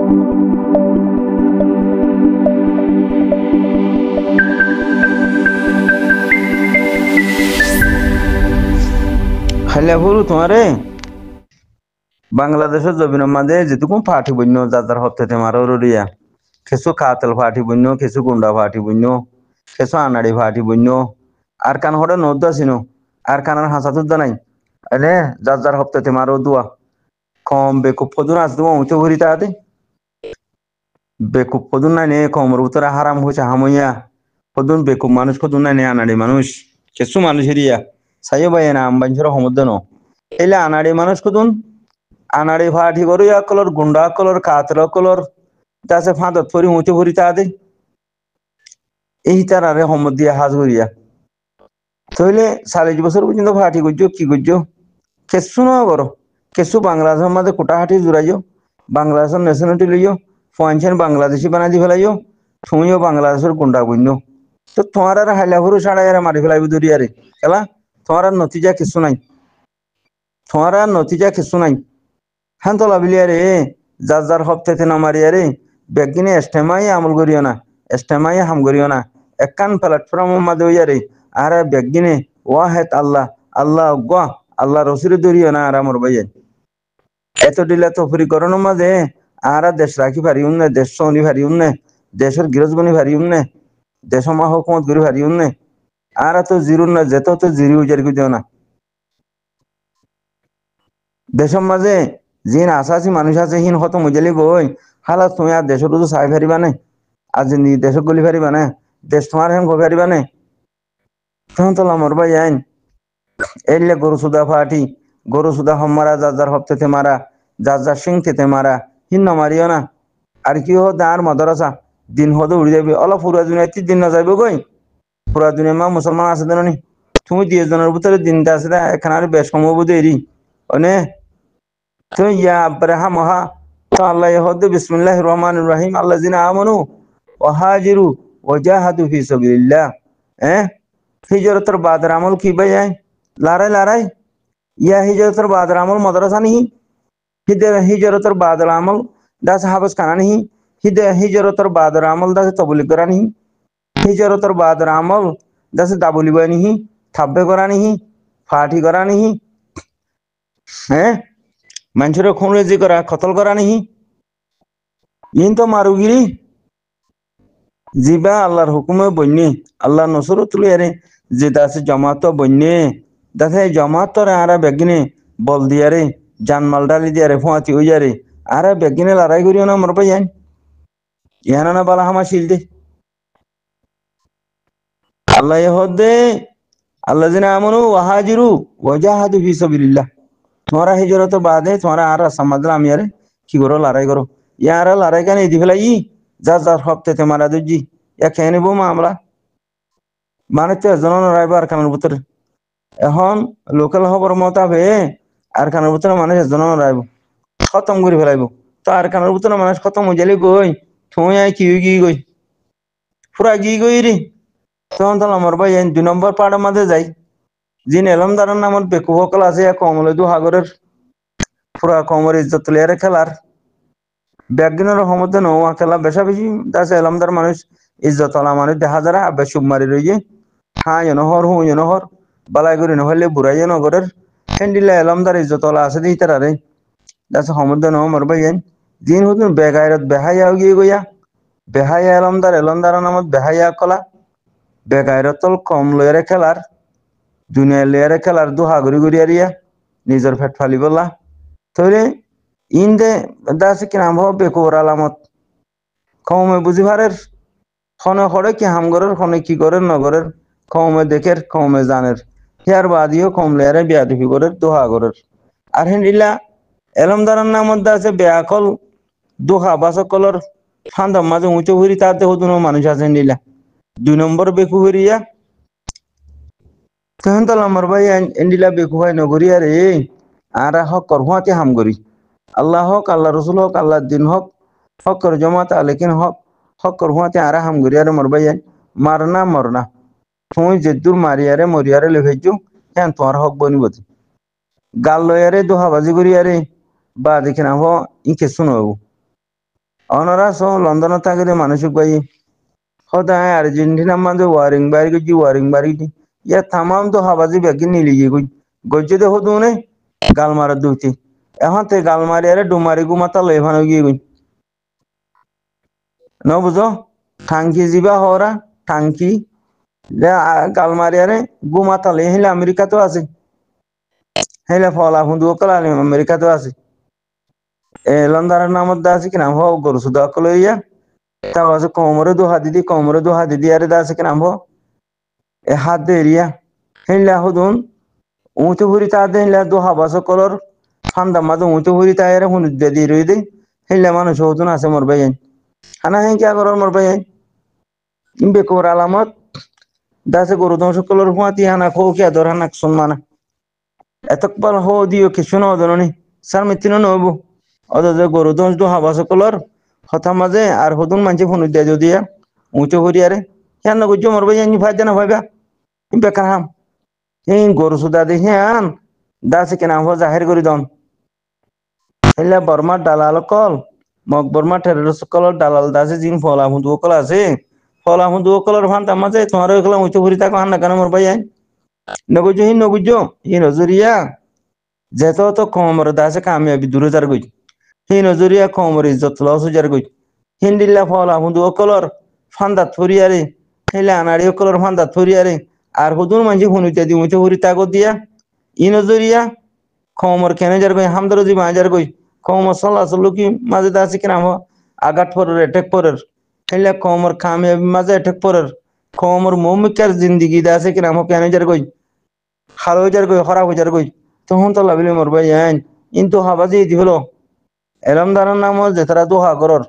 খাইলে ফুরু তোমারে বাংলাদেশের জমিনের মাঝে যেটুকু ফাটি বন্য যার হত্যা মারো রিয়া কিছু কাতল ফাটি বন্য কিছু গুন্ডা ফাটি বন্য কিছু আনাড়ি ফাটি বন্য আর কান হরে নদ আসিনো আর কানার হাসা তুদ্দা নাই এনে যার হত্যা মারো দুয়া কম বেকুব ফদুন আস দুয়া উঁচু ভরি তাহাতে বেকুব ফদুন নাই নে কমর উতরা হারাম হয়েছে হামইয়া ফদুন বেকুব মানুষ ফদুন নাই নে আনাড়ি মানুষ কিছু মানুষের ইয়া সাইও ভাই না আমবাঞ্চর সমুদ্র ন এলে আনাড়ি মানুষ কদুন আনাড়ি ফাটি করু কলর গুন্ডা কলর কাতর কলর তাছে ফাঁদত ফরি উঁচু ভরি তাহাতে এই তার আরে সমুদ্র দিয়া হাজ করিয়া তইলে 40 বছর পর্যন্ত ফাটি করছো কি করছো কেসু ন করো কেসু বাংলাদেশের মাঝে কোটাহাটি জুড়াইও বাংলাদেশের ন্যাশনালিটি লইও ফয়েনছেন বাংলাদেশি বানাই দি ফেলাইও তুমিও বাংলাদেশের গুন্ডা বন্য তো তোমার আর হাইলা ভরু সাড়াই আর মারি ফেলাইব দরিয়ারে খেলা তোমার আর নতিজা কিছু নাই তোমার আর নতিজা কিছু নাই হ্যাঁ তোলা বিলিয়ারে যার হপ্তাতে নামারিয়ারে বেগিনে এস্টেমাই আমল করিও না এস্টেমাই হাম করিও না একখান প্ল্যাটফর্মের মাঝে হইয়ারে আর বেগিনে ওয়াহেদ আল্লাহ আল্লাহ গা আল্লাহ রসুরে দরিও না আর আমার ভাইয়া এত দিলা তফরিকরণের মাঝে আর দেশ রাখি পারি উন্নে দেশ চলি পারি উন্নে দেশের গৃহজবনি পারি উন্নে দেশ মা হকুমত করি পারি উন্নে আর তো জিরুন না যেত তো জিরি উজারি দিও না দেশের মাঝে যিন আসাসি মানুষ আছে হিন হত মুজালি বই হালা তুমি আর দেশের তো চাই পারিবা না আজ দেশক গলি পারিবা না দেশ তোমার হেন গো পারিবা না তখন তো আমার ভাই আইন এলে গরু সুদা ফাটি গরু সুদা হমারা যার হপ্তাতে মারা যার সিং তেতে মারা হিন্ন মারিও না আর কি হো দাঁড় মাদ্রাসা দিন হতে উড়ে যাবে অলপ পুরা দুনিয়াতে দিন না যাইব গই পুরা দুনিয়া মা মুসলমান আছে দেনি তুমি 2 জনের ভিতরে দিনটা আছে এখানে আর বেশ কম হবো দেরি অনে তো ইয়া আব্রাহাম হা তো আল্লাহ হদ বিসমিল্লাহির রহমানির রহিম আল্লাযিনা আমানু ওয়া হাজিরু ওয়া জাহাদু ফি সাবিলিল্লাহ হিজরতের বাদের আমল কি ভাই লড়াই ইয়া হিজরতের বাদের আমল মাদ্রাসা नहीं हिजरतर बादल अमल दास हाबस खाना नहीं हिजरतर बादल अमल दास तबलीग करा नहीं हिजरतर बादल अमल दास दाबुलिबा नहीं थाब्बे करा नहीं फाटी करा नहीं हैं মানুষের খুন রেজি করা কতল করা नहीं ইন তো মারুগিরি জিবা আল্লাহর হুকুমে বন্যে আল্লাহ নসরত লইয়ারে যে দাসে জামাত বন্যে দাসে জামাত আরা বেগিনে বল দিয়ারে জানমাল ডালি দিয়ারে ফুয়াতি হইয়ারে আরে বেগিনে লড়াই করিও না মর পাই ইহানা না বালা হামা শিল দে আল্লাহ হদে আল্লাহ জিনা আমানু ওয়াহাজিরু ওয়াজাহাদু ফি সাবিলিল্লাহ তোমারা হিজরত বাদে তোমারা আর সমাজলা আমি আরে কি করো লড়াই করো ইয়ারা লড়াই কেন দি ফেলাই যার হপ্তাতে মারা দুজি ইয়া খেয়ে নেবো মামলা মানে তো এজন রাইব আর কানের ভিতরে এখন লোকাল খবর মতাবে আর কানের ভিতরে মানুষ এজন রাইব খতম করে ফেলাইব তো আর কানের ভিতরে মানুষ খতম হয়ে যালি গই তুমি কি গই পুরা গই রে তখন তো আমার ভাই 2 নম্বর পাড়ার মাঝে যাই যিনি এলমদারের নামত বেকুবকল আছে কমলে দু হাগরের পুরা কমর ইজ্জত লিয়ারে খেলার ব্যাগিনের রহমতে নৌয়া খেলা বেশা বেশি দাস এলমদার মানুষ ইজ্জত আলা মানুষ দেখা যারা আব্বা সুব মারি রইয়ে হা নহর হু নহর বালাই করি নহলে বুড়াইয়ে নগরের হেন্ডিলা এলমদার ইজ্জত আলা আছে দিই তারারে দাস সমুদ্র নহ মর ভাই দিন হুতুন বেগাইরত বেহাইয়া গিয়ে গইয়া বেহাইয়া এলমদার নামত বেহাইয়া কলা বেগাইরতল কম লয়ারে খেলার দুনিয়া লয়ারে খেলার দু হাগরি গড়িয়ারিয়া নিজের ফেট ফালি বলা তৈরে ইন্দে দাস কি নাম হবে বেকুর আলামত কমে বুঝি পারের খনে খড়ে কি হামগরের খনে কি করের নগরের কমে দেখের কমে জানের হিয়ার বাদিও কম লয়ারে বিয়াদিফি করের দোহা করের আর হেন্ডিলা এলমদারের নামত আছে বেয়াকল দোহা বাসকলর ফান্দার মাঝে উঁচু ভুরি তাতে হতুন মানুষ আছে হেন্ডিলা 2 নম্বর বেকু হরিয়া তখন তো আমার ভাই এন্ডিলা বেকু ভাই নগরী আরে আর হক করহাতে হাম করি আল্লাহ হক আল্লাহ রসুল হক আল্লাহ দিন হক হক কর জমাত লেকিন হক করহাতে আর হাম করি আর আমার ভাই মারনা মরনা তুই যেদুর মারিয়ারে মরিয়ারে লেখাইছো হ্যাঁ তোমার হক বনিব গাল লয়ারে দোহাবাজি করি আরে বা দেখে না ই কেসু নবু অনরা সো লন্ডন থাকলে মানুষ বাই হদায় আর্জেন্টিনা মাঝে ওয়ারিং বাড়ি ইয়া তামাম তো হাবাজি বেগিন নিলি গজ্জে দে হদু নে গাল মারা দুটি এখন তে গাল মারি আরে ডুমারি গুমাতা লেভানো গিয়ে গুই ন বুঝো টাঙ্কি যিবা হরা টাঙ্কি যে গাল মারি আরে গুমাতা লে হিলে আমেরিকা তো আছে হিলে ফলা হুন্দু কলা আমেরিকা তো আছে এ লন্ডনের নামত দা আছে কিনা হো গরু সুদা কলইয়া তা আছে কোমরে দু হাত দিদি আরে দা আছে কিনা হো এ হাত দে এরিয়া হিলে হুদুন উঁচু হুরি তা দে হিলে দু হাবাস কলর ফান্দা মাঝে উঁচু হুরি তা এরে হুন দে দি রই দে হিলে মানুষ হতুন আছে মোর ভাই হানা হেন কি আগর মোর ভাই ইমবে কোর আলামত দাসে গরু দংশ কলর হুয়াতি হানা খো কি আদর হানা সুনমানা এতকবাল হো দিও কিছু না অদননি সার মিতিনো নবু অদ যে গরু দংশ দু হাবাস কলর হতা মাঝে আর হতুন মানছে ফোন দে দিয়া উঁচু হুরি আরে হেন না গুজ্জো মোর ভাই ফাই জানা ভাইবা ইমবে কাহাম এই গরু সুদা দেখি আন দাসে কেনা হো জাহের করি দন হেলা বর্মা দালাল কল মগ বর্মা টেররিস্ট কল দালাল দাসে জিন ফলা হুন্দু কল আছে ফলা হুন্দু কলর ফান তামাজে তোমার কল উঁচু হুরি তাকো হান না কেন মোর ভাই নগুজো হি নজরিয়া যেত তো কমর দাসে কামিয়াবি দূরে যার গই হি নজরিয়া কমর ইজ্জত লস যার গই হিন্দিল্লা ফলা হুন্দু কলর ফান্দা থরিয়ারে হেলা আনাড়ি কলর ফান্দা থরিয়ারে আর হুদুন মানজি হুনুতে দি উঁচু হুরি তাকো দিয়া ই নজরিয়া খমর কেনে যার গই হামদরজি বাজার গই খমর সাল্লাহ সাল্লুকি মাঝে দাসি কিনা হো আগাট পরের এটেক পরের হেলে খমর কামিয়াবি মাঝে এটেক পরের খমর মৌমিকার জিন্দিগি দাসে কিনা হো কেনে যার গই হালো যার গই খরাব যার গই তখন তো লাভিলে মোর ভাই আইন কিন্তু হাবাজি দি হলো এলম দারার নাম যে তারা দোহা করর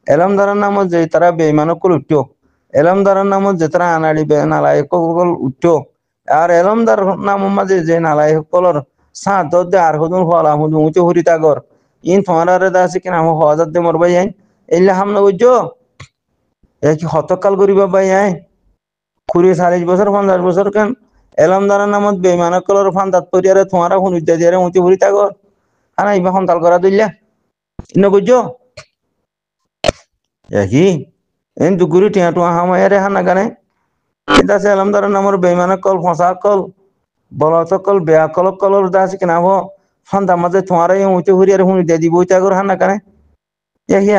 এলম দারার নাম যে তারা বেইমানক কল উঠ্টো এলম দারার নাম যে তারা আনাড়ি বে নালায়ক কল উঠ্টো আর এলম দার নাম মাঝে যে নালায়ক কলর সাত দে আর হুদুন ফলা হুদুন উঁচু হুরি তাগর ইন তোমারে দাসি কিনা হো হজার দে মোর ভাই আইন এলে হাম না বুঝছো এ কি হতকাল করিবা ভাই আইন 20-40 বছর 50 বছর কেন এলম দারার নামত বেইমানক কলর ফান্দাত পরিয়ারে তোমারা হুন উদ্যা দিয়ারে উঁচু হুরি তাগর আনা ইবা হন্তাল করা দিল্লা ইন্ন বুঝছো কি এন দুগুরি টিয়া টুয়া হামায়ারে হানা গানে এটা সে এলম দারার নামর বেইমানক কল ফসা কল বলত কল বেয়া কল কলর দাসি কিনা হো ফান্দা মাঝে তোমারা উঁচু হুরিয়ারে হুন উদ্যা দিব তাগর হানা গানে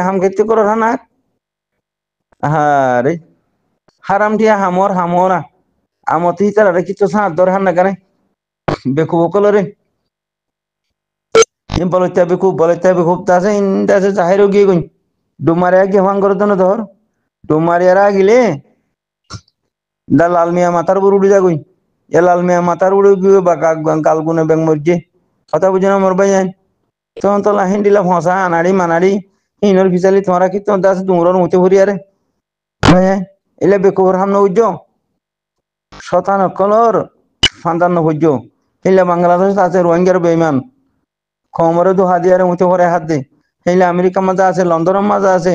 হাম খেতে করো হানা আরে হারাম দিয়া হামরা আমতি তারা কিছু সাঁত ধর হান না কানে বেকু বকলরে বলতে বেকুব তাছে ইন্দাছে জাহের গিয়ে গই ডুমারে গিয়ে ভাঙ করে তো ধর ডুমারিয়ারা গিলে দা লাল মিয়া মাথার উপর উড়ে যাগই এ লাল মিয়া মাথার উড়ে গিয়ে বা গাল গুনে ব্যাং মরছে কথা বুঝে না মর ভাই তখন তো লাহিন দিলা ফসা আনাড়ি মানাড়ি হিনর ফিসালি তোমারা কি তোমার দাস ডুমরর মুতে ভরিয়ারে এলে বেকুবর হাম না উজ্জ শতান কলর ফান্দান হইজ হেলে বাংলাদেশ আছে রোহিঙ্গার বেইমান খমরে দু হাদিয়ারে উঁচু করে হাত দে হেলে আমেরিকার মাঝে আছে লন্ডনের মাঝে আছে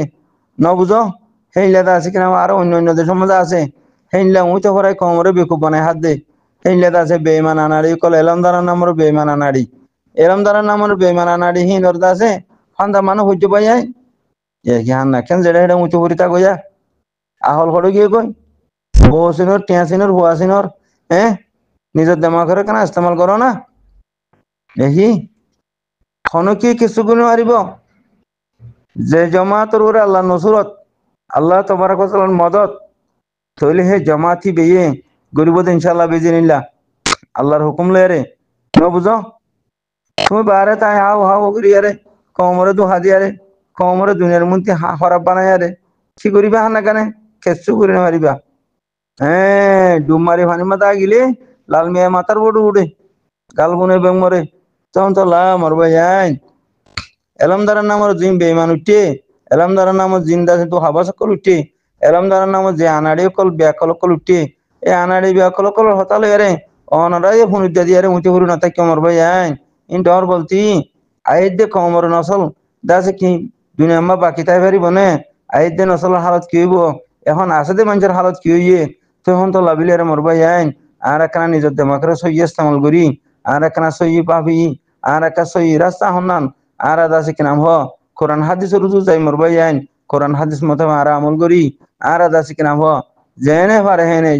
ন বুঝো হেলে আছে কিনা আরো অন্য দেশের মাঝে আছে হেলে উঁচু করে খমরে বেকুব বানায় হাত দে হেলে আছে বেইমান আনাড়ি কল এলমদার নামর বেইমান আনাড়ি এলমদার নামর বেইমান আনাড়ি হিনর আছে ফান্দা মানুষ হইজ পাই এ কি হান না কেন যেটা হেটা উঁচু করিতা গইয়া আহল করে গিয়ে কই বসিনর টিয়াসিনর হুয়াসিনর নিজের দেমাগরে কেন ইস্তেমাল করো না দেখি খনো কি কিছু গুণ মারিব যে জমাতর ওরে আল্লাহ নসুরত আল্লাহ তোমার মদত তৈলে হে জমাতি বেয়ে গরিবত ইনশাল্লাহ বেজে নিলা আল্লাহর হুকুম লেরে ন বুঝো তুমি বারে তাই হাও হাও করিয়ারে কমরে দু হাদিয়ারে কমরে দুনিয়ার মধ্যে হরাব বানাইয়ারে কি করিবা হানা কানে কেসু করি না মারিবা ডুব মারি ফানি মাথা গিলে লাল মিয়া মাথার বড় উঠে গাল গুনে বেং মরে তখন তো লা মরবা যাই এলমদারের নামর জিম বেমান উঠে এলমদারের নামর জিন্দা তো হাবা সকল উঠে এলমদারের নামর যে আনাড়ি কল ব্যাকল কল উঠে এ আনাড়ি ব্যাকল কল হতালে আরে অনারাই ফোন উদ্যা দিয়ে উঁচু হরু না তাই মরবা যাই ইন ডর বলতি আইদ দে কমর নসল দাসে কি দুনিয়া মা বাকি তাই পারিব নে আইদ দে নসলের হালত কি হইব এখন আছে দে মানুষের হালত কি হইয়ে তখন তো লাভিলে আরে মরবা যাই আর একখানা নিজের দেমাকরে সই ইস্তেমাল করি আর একখানা সই পাবি আর একটা সই রাস্তা হন্নান আর দাসে কি নাম হ কোরআন হাদিস রুজু যাই মোর ভাই আইন কোরআন হাদিস মতো আরা আমল করি আর দাসি কিনা হ জেনে পারে হেনে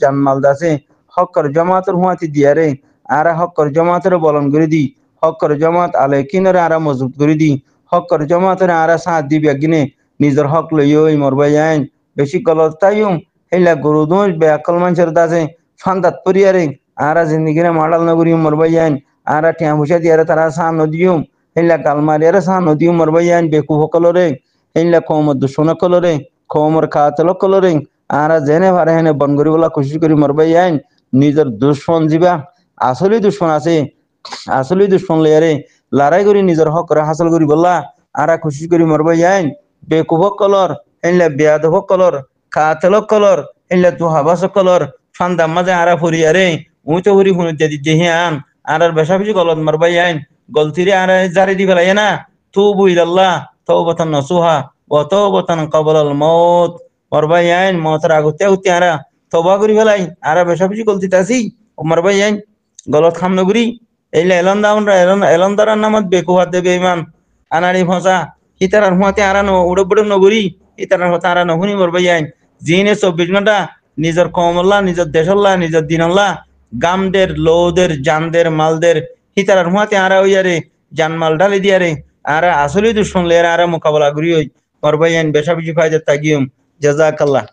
জানমাল দাসে হকর জমাতের হুয়াতি দিয়ারে আরা হকর জমাতের বলন করে দি হকর জমাত আলে কিনরে আরা মজবুত করে দি হকর জমাতের আরা সাথ দিবি গিনে নিজের হক লইই মোর ভাই আইন বেশি গলত তাইম হেলা গরু দোষ বেআকল মানুষের দাসে ফান্দাত পরিয়ারে আরা জিন্দিগিরে মাডাল নগরী মোর ভাই আইন আরা টিয়া পয়সা দিয়ারে তারা সাহ নদিও হেলা কালমারিয়ারে সাহ নদিও মোর ভাই আইন বেকু হকলরে হেলা কমর দুশ্মন কলরে কমর খাতল কলরে আরা জেনে পারে হেনে বন করি বলা খুশি করি মোর ভাই আইন নিজের দুশ্মন যিবা আসলে দুশ্মন আছে আসলে দুশ্মন লেয়ারে লড়াই করি নিজের হক করে হাসিল করি বললা আরা খুশি করি মোর ভাই আইন বেকুব কলর হেলা বেয়াদব কলর খাতল কলর হেলা তুহাবাস কলর ফান্দা মাঝে আরা ফরিয়ারে উঁচো হরি হুন যদি দেহিয়ান আরার বেশা বেশি গলত মোর ভাই আইন গলতিরে আরা জারি দি ফেলাই না তুবু ইলাল্লাহ তওবাতান নসুহা ওয়া তওবাতান ক্বাবলাল মাউত মোর ভাই আইন মতের আগতে উতি আরা তওবা করি ফেলাই আরা বেশা বেশি গলতিতে আছি মোর ভাই আইন গলত খাম নগরি এইলা এলন দাউন এলন দারার নামত বেকুহাত দেবে ইমান আনারি ফসা হিতারার হুয়াতে আরা উড়ব বড় নগরি হিতারার হতা আরা নহুনি মোর ভাই আইন জিনে 24 ঘন্টা নিজের কমল্লা নিজের দেশল্লা নিজের দিনল্লা গামদের লোদের জানদের মালদের হিতারার হুয়াতে আরা হইয়ারে জানমাল ঢালি দিয়ারে আরা আসলে দুশ্মন লেয়ারে আরা মোকাবেলা করি ওই মোর ভাই আইন বেশা বেশি ফায়দা তাগিয়ম জাযাকাল্লাহ